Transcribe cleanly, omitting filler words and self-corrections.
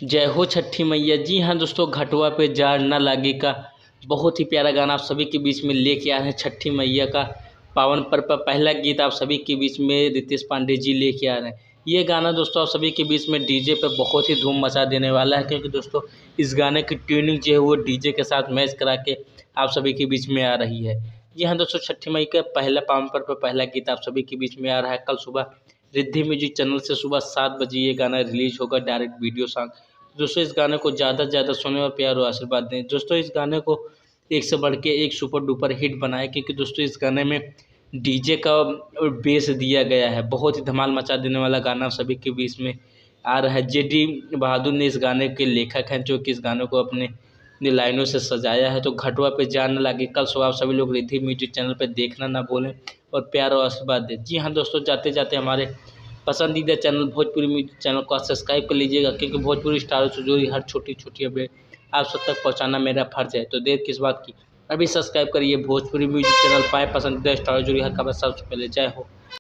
जय हो छठी मैया। जी हाँ दोस्तों, घटवा पे जार न लागे का बहुत ही प्यारा गाना आप सभी के बीच में लेके आए हैं। छठी मैया का पावन पर्व पर पहला गीत आप सभी के बीच में रितेश पांडे जी लेके आ रहे हैं। ये गाना दोस्तों आप सभी के बीच में डीजे पे बहुत ही धूम मचा देने वाला है, क्योंकि दोस्तों इस गाने की ट्यूनिंग जो है वो डीजे के साथ मैच करा के आप सभी के बीच में आ रही है। जी हाँ दोस्तों, छठी मई का पहला पावन पर्व पर पहला गीत आप सभी के बीच में आ रहा है। कल सुबह रिद्धि म्यूजिक चैनल से सुबह 7 बजे ये गाना रिलीज होगा, डायरेक्ट वीडियो सॉन्ग। दोस्तों इस गाने को ज़्यादा से ज़्यादा सुने और प्यार और आशीर्वाद दें। दोस्तों इस गाने को एक से बढ़ के एक सुपर डुपर हिट बनाए, क्योंकि दोस्तों इस गाने में डीजे का बेस दिया गया है। बहुत ही धमाल मचा देने वाला गाना सभी के बीच में आ रहा है। जेडी बहादुर ने इस गाने के लेखक हैं, जो कि इस गाने को अपने लाइनों से सजाया है। तो घटवा पे जान लगे कल सुबह आप सभी लोग रिद्धि म्यूजिक चैनल पर देखना ना भूलें और प्यार और आशीर्वाद दें। जी हाँ दोस्तों, जाते जाते हमारे पसंदीदा चैनल भोजपुरी म्यूजिक चैनल को सब्सक्राइब कर लीजिएगा, क्योंकि भोजपुरी स्टारों से जुड़ी हर छोटी छोटी अपडेट आप सब तक पहुंचाना मेरा फर्ज है। तो देर किस बात की, अभी सब्सक्राइब करिए भोजपुरी म्यूजिक चैनल, पाए पसंदीदा स्टारों से जुड़ी हर खबर सबसे पहले। जय हो।